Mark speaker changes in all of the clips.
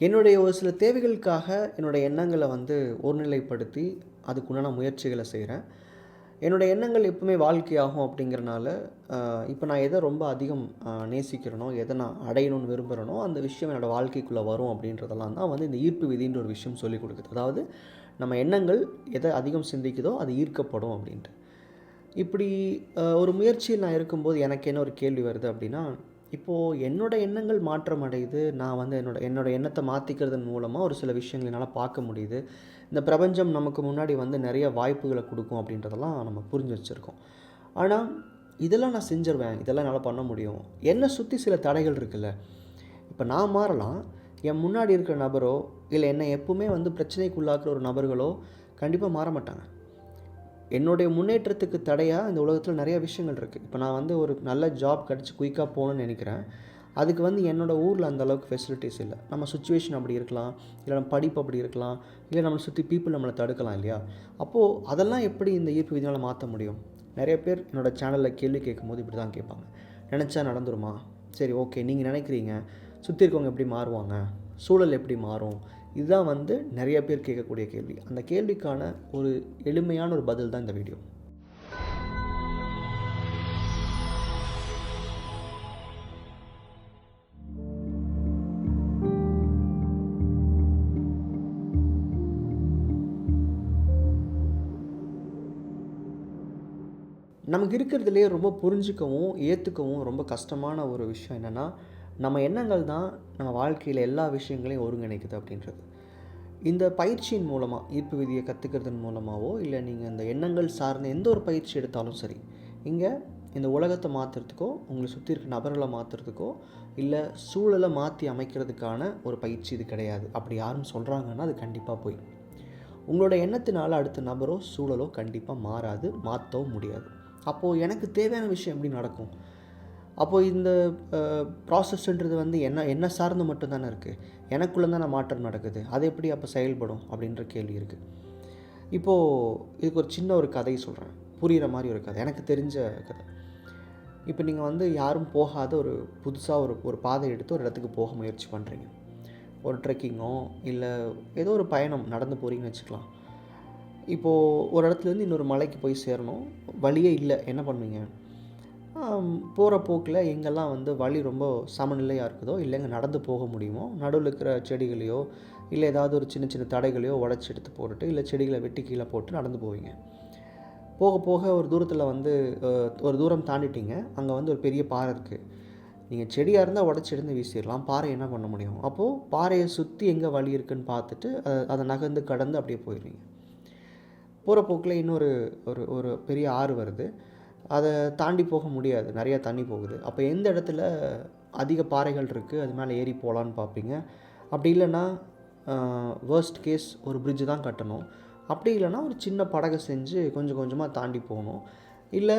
Speaker 1: என்னுடைய ஒரு சில தேவைகளுக்காக என்னுடைய எண்ணங்கள வந்து ஒருநிலைப்படுத்தி, அதுக்குண்டான முயற்சிகள செய்றேன். என்னுடைய எண்ணங்கள் எப்பவுமே வாழ்க்கையாகும் அப்படிங்கிறனால, இப்ப நான் எத ரொம்ப அதிகம் நேசிக்கிறேனோ, எத நான் அடையணும்னு விரும்புறேனோ, அந்த விஷயம் என்னோட வாழ்க்கைக்குள்ள வரும் அப்படின்றதெல்லாம் தான் வந்து இந்த ஈர்ப்பு விதின்ற ஒரு விஷயம் சொல்லிக் குடுக்குது. அதாவது நம்ம எண்ணங்கள் எத அதிகம் சிந்திக்குதோ, அது ஈர்க்கப்படும் அப்படின்ட்டு. இப்படி ஒரு முயற்சியில் நான் இருக்கும்போது எனக்கு என்ன ஒரு கேள்வி வருது அப்படின்னா, இப்போது என்னோட எண்ணங்கள் மாற்றம் அடையுது. நான் வந்து என்னோட எண்ணத்த மாத்திக்கிறதன் மூலமா ஒரு சில விஷயங்கள என்னால பார்க்க முடியுது. இந்த பிரபஞ்சம் நமக்கு முன்னாடி வந்து நெறைய வாய்ப்புகள குடுக்கும் அப்படின்றதெல்லாம் நம்ம புரிஞ்சு வச்சிருக்கோம். ஆனா, இதெல்லாம் நான் செஞ்சுருவேன். இதெல்லாம் என்னால பண்ண முடியும். என்ன சுத்தி சில தடைகள் இருக்குல்ல. இப்ப நான் மாறலாம். என் முன்னாடி இருக்கிற நபரோ, இல்ல என்ன எப்பவுமே வந்து பிரச்சனைக்குள்ளாக்குற ஒரு நபர்களோ கண்டிப்பா மாற மாட்டாங்க. என்னுடைய முன்னேற்றத்துக்கு தடையா இந்த உலகத்துல நெறைய விஷயங்கள் இருக்கு. இப்ப நான் வந்து ஒரு நல்ல ஜாப் கிடைச்சு குயிக்கா போணும்னு நெனைக்கிறேன். அதுக்கு வந்து என்னோட ஊர்ல அந்த அளவுக்கு ஃபெசிலிட்டீஸ் இல்ல. நம்ம சிச்சுவேஷன் அப்படி இருக்கலாம். இல்ல நம்ம படிப்பு அப்படி இருக்கலாம். இல்ல நம்மள சுத்தி பீப்பிள் நம்மள தடுக்கலாம் இல்லையா? அப்போ அதெல்லாம் எப்படி இந்த ஈர்ப்பு விதியால மாத்த முடியும்? நெறைய பேர் என்னோட சேனல்ல கேள்வி கேட்கும்போது இப்படி தான் கேட்பாங்க. "நெனச்சா நடந்துருமா? சரி ஓகே. நீங்க நெனைக்கிறீங்க. சுத்தி இருக்கவங்க எப்படி மாறுவாங்க? சூழல் எப்படி மாறும்?" இதுதான் வந்து நெறைய பேர் கேட்கக்கூடிய கேள்வி. அந்த கேள்விக்கான ஒரு எளிமையான ஒரு பதில் தான் இந்த வீடியோ. நமக்கு இருக்கிறதுலயே ரொம்ப புரிஞ்சுக்கவும், ஏத்துக்கவும் ரொம்ப கஷ்டமான ஒரு விஷயம் என்னன்னா, நம்ம எண்ணங்கள் தான் நம்ம வாழ்க்கையில எல்லா விஷயங்களையும் ஒருங்கிணைக்குது அப்படின்றது. இந்த பயிற்சியின் மூலமா, ஈர்ப்பு விதிய கத்துக்கிறதன் மூலமாவோ, இல்ல நீங்க இந்த எண்ணங்கள் சார்ந்த எந்த ஒரு பயிற்சி எடுத்தாலும் சரி, இங்க இந்த உலகத்த மாத்துறதுக்கோ, உங்கள சுத்தி இருக்க நபர்கள மாத்துறதுக்கோ, இல்ல சூழல மாத்தி அமைக்கிறதுக்கான ஒரு பயிற்சி இது கிடையாது. அப்படி யாரும் சொல்றாங்கன்னா, அது கண்டிப்பா பொய். உங்களோட எண்ணத்தினால அடுத்த நபரோ, சூழலோ கண்டிப்பா மாறாது, மாத்தவும் முடியாது. அப்போ எனக்கு தேவையான விஷயம் எப்படி நடக்கும்? அப்போ இந்த அ ப்ராசஸ்ன்றது வந்து என்ன சார்ந்து மட்டும் தானே இருக்கு. எனக்குள்ள தான மாற்றம் நடக்குது. அது எப்படி அப்போ செயல்படும்? அப்படின்ற கேள்வி இருக்கு. இப்போ இதுக்கு ஒரு சின்ன ஒரு கதை சொல்றேன். புரியிற மாரி ஒரு கதை. எனக்கு தெரிஞ்ச கதை. இப்போ நீங்க வந்து யாரும் போகாத ஒரு புதுசா ஒரு ஒரு பாதை எடுத்து ஒரு இடத்துக்கு போக முயற்சி பண்றீங்க. ஒரு ட்ரெக்கிங்கோ, இல்ல ஏதோ ஒரு பயணம் நடந்து போறீங்கன்னு வச்சுக்கலாம். இப்போ ஒரு இடத்துலேருந்து இன்னொரு மலைக்கு போய் சேரணும். வழியே இல்ல. என்ன பண்ணுவீங்க? போற போக்குல எங்கெல்லாம் வந்து வழி ரொம்ப சமநிலையா இருக்குதோ, இல்ல எங்க நடந்து போக முடியுமோ, நடுவுல இருக்கிற செடிகளையோ, இல்ல ஏதாவது ஒரு சின்ன சின்ன தடைகளையோ உடைச்சு எடுத்து போட்டுட்டு, இல்ல செடிகள வெட்டி கீழ போட்டு நடந்து போவீங்க. போக போக ஒரு தூரத்தில வந்து ஒரு தூரம் தாண்டிட்டீங்க. அங்க வந்து ஒரு பெரிய பாறை இருக்கு. நீங்க செடியா இருந்தா உடைச்சு எடுத்து வீசிறலாம். பாறை என்ன பண்ண முடியும்? அப்போ பாறைய சுத்தி எங்க வழி இருக்குன்னு பார்த்துட்டு, அத நகர்ந்து கடந்து அப்படியே போயிருவீங்க. போற போக்குல இன்னொரு ஒரு ஒரு பெரிய ஆறு வருது. அத தாண்டி போக முடியாது. நெறைய தண்ணி போகுது. அப்ப எந்த இடத்துல அதிக பாறைகள் இருக்கு, அது மேல ஏறி போலான்னு பார்ப்பீங்க. அப்படி இல்லன்னா, அ வொர்ஸ்ட் கேஸ் ஒரு பிரிட்ஜ் தான் கட்டணும். அப்படி இல்லன்னா, ஒரு சின்ன படக செஞ்சு கொஞ்சம் கொஞ்சமா தாண்டி போணும். இல்ல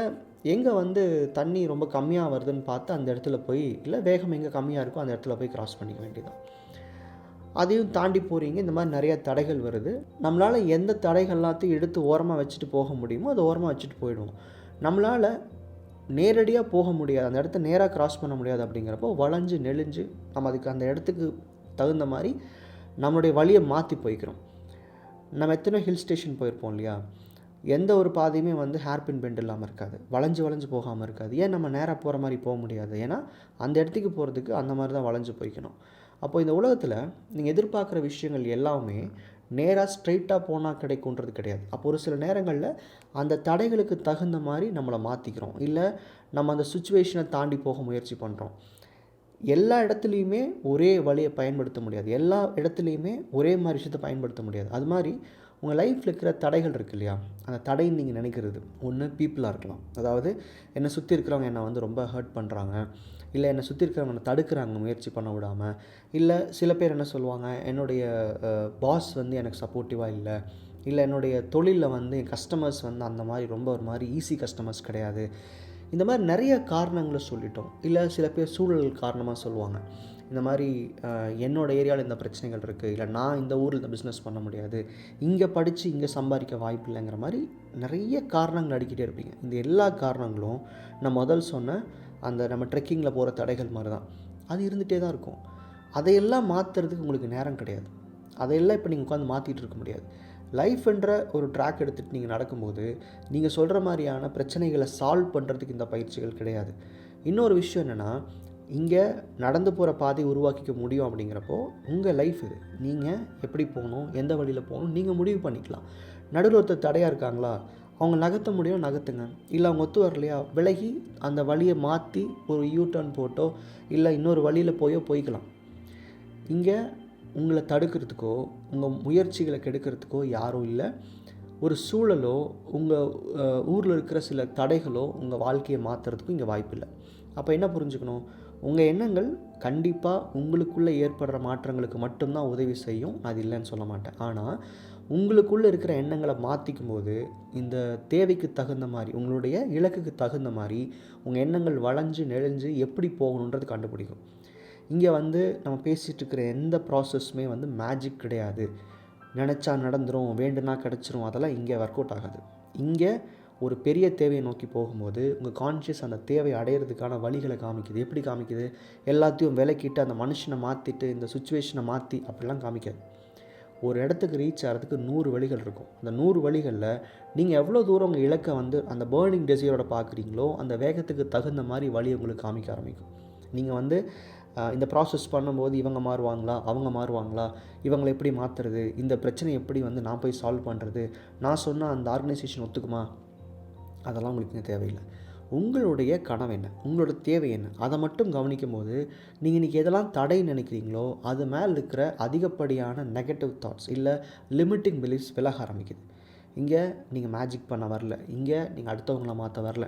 Speaker 1: எங்க வந்து தண்ணி ரொம்ப கம்மியா வருதுன்னு பார்த்து அந்த இடத்துல போய் இல்ல வேகம் எங்க கம்மியா இருக்கோ அந்த இடத்துல போய் கிராஸ் பண்ணிக்க வேண்டியதுதான். அதையும் தாண்டி போறீங்க. இந்த மாரி நெறைய தடைகள் வருது. நம்மளால எந்த தடைகள் எல்லாத்தையும் எடுத்து ஓரமா வச்சுட்டு போக முடியுமோ, அத ஓரமா வச்சுட்டு போயிடுவோம். நம்மளால நேரடியா போக முடியாது. அந்த இடத்த நேரா கிராஸ் பண்ண முடியாது அப்படிங்கிறப்போ, வளைஞ்சு, நெளிஞ்சு நம்ம அதுக்கு அந்த இடத்துக்கு தகுந்த மாரி நம்மளுடைய வழிய மாத்தி போய்க்கிறோம். நம்ம எத்தனையோ ஹில் ஸ்டேஷன் போயிருப்போம் இல்லையா? எந்த ஒரு பாதையுமே வந்து ஹேர்பின் பெண்ட் இல்லாம இருக்காது. வளைஞ்சு வளைஞ்சு போகாம இருக்காது. ஏன் நம்ம நேரா போற மாரி போ முடியாது? ஏன்னா, அந்த இடத்துக்கு போறதுக்கு அந்த மாரி தான் வளைஞ்சு போய்க்கணும். அப்போ இந்த உலகத்துல நீங்க எதிர்பார்க்குற விஷயங்கள் எல்லாமே நேரா ஸ்ட்ரெய்ட்டா போனா கிடைக்குன்றது கிடையாது. அப்போ ஒரு சில நேரங்கள்ல அந்த தடைகளுக்கு தகுந்த மாரி நம்மள மாத்திக்கிறோம். இல்ல நம்ம அந்த சிச்சுவேஷன தாண்டி போக முயற்சி பண்றோம். எல்லா இடத்துலயுமே ஒரே வழிய பயன்படுத்த முடியாது. எல்லா இடத்துலயுமே ஒரே மாரி விஷயத்த பயன்படுத்த முடியாது. அது மாரி உங்க லைஃப்ல இருக்கிற தடைகள் இருக்கு இல்லையா? அந்த தடைன்னு நீங்க நினைக்கிறது, ஒண்ணு பீப்பிளா இருக்கலாம். அதாவது என்ன சுத்தி இருக்கிறவங்க என்ன வந்து ரொம்ப ஹர்ட் பண்றாங்க. இல்ல என்ன சுத்தி இருக்கிறவங்க என்ன தடுக்குறாங்க முயற்சி பண்ண விடாம. இல்ல சில பேர் என்ன சொல்லுவாங்க, என்னுடைய பாஸ் வந்து எனக்கு சப்போர்ட்டிவா இல்ல. இல்ல என்னுடைய தொழில்ல வந்து என் கஸ்டமர்ஸ் வந்து அந்த மாரி ரொம்ப ஒரு மாரி ஈஸி கஸ்டமர்ஸ் கிடையாது. இந்த மாரி நெறைய காரணங்கள சொல்லிட்டோம். இல்ல சில பேர் சூழல் காரணமா சொல்லுவாங்க. இந்த மாரி என்னோட ஏரியால இந்த பிரச்சனைகள் இருக்கு. இல்ல நான் இந்த ஊர்ல இந்த பிசினஸ் பண்ண முடியாது. இங்க படிச்சு இங்க சம்பாதிக்க வாய்ப்பு இல்லங்கிற மாரி நெறைய காரணங்கள் அடுக்கிட்டே இருப்பீங்க. இந்த எல்லா காரணங்களும் நான் முதல் சொன்ன அந்த நம்ம ட்ரெக்கிங்கில போற தடைகள் மாரி தான். அது இருந்துட்டே தான் இருக்கும். அதையெல்லாம் மாற்றுறதுக்கு உங்களுக்கு நேரம் கிடையாது. அதையெல்லாம் இப்போ நீங்கள் உட்காந்து மாற்றிட்டு இருக்க முடியாது. லைஃப்ன்ற ஒரு ட்ராக் எடுத்துகிட்டு நீங்கள் நடக்கும்போது நீங்கள் சொல்கிற மாதிரியான பிரச்சனைகளை சால்வ் பண்ணுறதுக்கு இந்த பயிற்சிகள் கிடையாது. இன்னொரு விஷயம் என்னென்னா, இங்கே நடந்து போகிற பாதை உருவாக்கிக்க முடியும் அப்படிங்கிறப்போ உங்கள் லைஃப் இது. நீங்கள் எப்படி போகணும், எந்த வழியில் போகணும் நீங்கள் முடிவு பண்ணிக்கலாம். நடுவில் ஒருத்தர் தடையாக இருக்காங்களா, அவங்க நகர்த்த முடியும் நகர்த்துங்க. இல்லை அவங்க ஒத்து வரலையா, விலகி அந்த வழியை மாற்றி ஒரு யூ-டர்ன் போட்டோ இல்லை இன்னொரு வழியில் போய்க்கலாம். இங்கே உங்களை தடுக்கிறதுக்கோ உங்கள் முயற்சிகளை கெடுக்கிறதுக்கோ யாரும் இல்லை. ஒரு சூழலோ உங்கள் ஊரில் இருக்கிற சில தடைகளோ உங்கள் வாழ்க்கையை மாற்றுறதுக்கும் இங்கே வாய்ப்பு இல்லை. அப்போ என்ன புரிஞ்சுக்கணும், உங்கள் எண்ணங்கள் கண்டிப்பாக உங்களுக்குள்ளே ஏற்படுற மாற்றங்களுக்கு மட்டும்தான் உதவி செய்யும். அது இல்லைன்னு சொல்ல மாட்டேன். ஆனால் உங்களுக்குள்ளே இருக்கிற எண்ணங்களை மாற்றிக்கும் போது இந்த தேவைக்கு தகுந்த மாதிரி, உங்களுடைய இலக்குக்கு தகுந்த மாதிரி உங்கள் எண்ணங்கள் வளைஞ்சு நெளிஞ்சு எப்படி போகணுன்றது கண்டுபிடிக்கும். இங்கே நம்ம பேசிகிட்டு இருக்கிற எந்த ப்ராசஸுமே மேஜிக் கிடையாது. நினச்சா நடந்துடும், வேண்டுனா கிடச்சிரும், அதெல்லாம் இங்கே ஒர்க் அவுட் ஆகாது. இங்கே ஒரு பெரிய தேவையை நோக்கி போகும்போது உங்கள் கான்ஷியஸ் அந்த தேவையை அடையிறதுக்கான வழிகளை காமிக்குது. எப்படி காமிக்குது, எல்லாத்தையும் விலக்கிட்டு அந்த மனுஷனை மாற்றிட்டு இந்த சுச்சுவேஷனை மாற்றி அப்படிலாம் காமிக்காது. ஒரு இடத்துக்கு ரீச் ஆகிறதுக்கு 100 வழிகள் இருக்கும். அந்த 100 வழிகளில் நீங்கள் எவ்வளோ தூரம் உங்கள் இலக்கை அந்த பேர்னிங் டெசையரோட பார்க்குறீங்களோ அந்த வேகத்துக்கு தகுந்த மாதிரி வழி உங்களுக்கு காமிக்க ஆரம்பிக்கும். நீங்கள் இந்த ப்ராசஸ் பண்ணும்போது இவங்க மாறுவாங்களா, அவங்க மாறுவாங்களா, இவங்களை எப்படி மாற்றுறது, இந்த பிரச்சனை எப்படி நான் போய் சால்வ் பண்ணுறது, நான் சொன்னால் அந்த ஆர்கனைசேஷன் ஒத்துக்குமா, அதெல்லாம் உங்களுக்கு தேவையில்லை. உங்களுடைய கனவு என்ன, உங்களோட தேவை என்ன, அதை மட்டும் கவனிக்கும் போது நீங்கள் இன்றைக்கி எதெல்லாம் தடை நினைக்கிறீங்களோ அது மேலே இருக்கிற அதிகப்படியான நெகட்டிவ் தாட்ஸ் இல்லை லிமிட்டிங் பிலீஃப்ஸ் விலக ஆரம்பிக்குது. இங்கே நீங்கள் மேஜிக் பண்ண வரல, இங்கே நீங்கள் அடுத்தவங்களை மாற்ற வரல.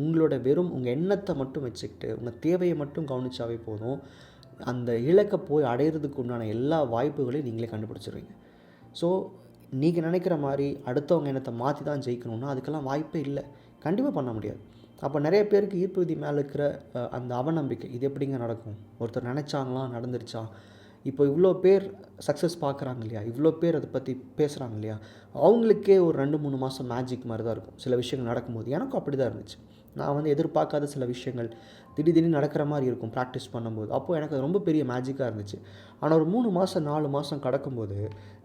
Speaker 1: உங்களோட வெறும் உங்கள் எண்ணத்தை மட்டும் வச்சுக்கிட்டு உங்கள் தேவையை மட்டும் கவனிச்சாவே போதும். அந்த இலக்கை போய் அடையிறதுக்கு உண்டான எல்லா வாய்ப்புகளையும் நீங்களே கண்டுபிடிச்சிடுவீங்க. ஸோ நீங்கள் நினைக்கிற மாதிரி அடுத்தவங்க எண்ணத்தை மாற்றி தான் ஜெயிக்கணும்னா அதுக்கெல்லாம் வாய்ப்பே இல்லை, கண்டிப்பாக பண்ண முடியாது. அப்போ நிறைய பேருக்கு ஈர்ப்பு விதி மேலே இருக்கிற அந்த அவநம்பிக்கை, இது எப்படிங்க நடக்கும், ஒருத்தர் நினச்சாங்களா நடந்துருச்சா, இப்போ இவ்வளோ பேர் சக்ஸஸ் பார்க்குறாங்க இல்லையா, இவ்வளோ பேர் அதை பற்றி பேசுகிறாங்க இல்லையா, அவங்களுக்கே ஒரு 2-3 மாதம் மேஜிக் மாதிரி தான் இருக்கும் சில விஷயங்கள் நடக்கும்போது. எனக்கும் அப்படி தான் இருந்துச்சு. நான் எதிர்பார்க்காத சில விஷயங்கள் திடீர்னு நடக்கிற மாதிரி இருக்கும் ப்ராக்டிஸ் பண்ணும்போது. அப்போது எனக்கு ரொம்ப பெரிய மேஜிக்காக இருந்துச்சு. ஆனால் ஒரு 3 மாதம் 4 மாதம் கடக்கும்போது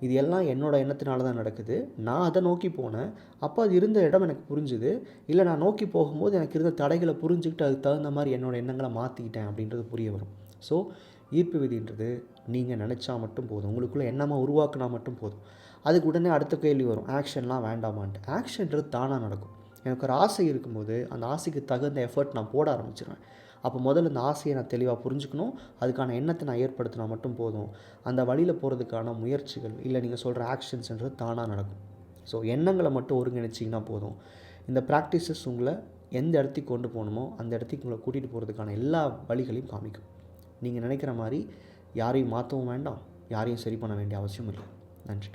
Speaker 1: இது எல்லாம் என்னோடய எண்ணத்தினால தான் நடக்குது, நான் அதை நோக்கி போனேன், அப்போ அது இருந்த இடம் எனக்கு புரிஞ்சுது, இல்லை நான் நோக்கி போகும்போது எனக்கு இருந்த தடைகளை புரிஞ்சுக்கிட்டு அதுக்கு தகுந்த மாதிரி என்னோடய எண்ணங்களை மாற்றிக்கிட்டேன் அப்படின்றது புரிய வரும். ஸோ ஈர்ப்பு விதின்றது நீங்கள் நினச்சா மட்டும் போதும், உங்களுக்குள்ளே எண்ணமாக உருவாக்குனா மட்டும் போதும். அதுக்கு உடனே அடுத்த கேள்வி வரும், ஆக்ஷன்லாம் வேண்டாமான்ட்டு. ஆக்ஷன்றது தானாக நடக்கும். எனக்கு ஒரு ஆசை இருக்கும்போது அந்த ஆசைக்கு தகுந்த எஃபர்ட் நான் போட ஆரம்பிச்சிடுவேன். அப்போ முதல்ல இந்த ஆசையை நான் தெளிவாக புரிஞ்சுக்கணும், அதுக்கான எண்ணத்தை நான் ஏற்படுத்தினா மட்டும் போதும். அந்த வழியில் போகிறதுக்கான முயற்சிகள் இல்லை நீங்கள் சொல்கிற ஆக்ஷன்ஸ்ன்றது தானாக நடக்கும். ஸோ எண்ணங்களை மட்டும் ஒருங்கிணைச்சிங்கன்னா போதும். இந்த ப்ராக்டிசஸ் உங்களை எந்த இடத்துக்கு கொண்டு போகணுமோ அந்த இடத்துக்கு உங்களை கூட்டிகிட்டு போகிறதுக்கான எல்லா வழிகளையும் காமிக்கும். நீங்கள் நினைக்கிற மாதிரி யாரையும் மாற்றவும் வேண்டாம், யாரையும் சரி பண்ண வேண்டிய அவசியம் இல்லை. நன்றி.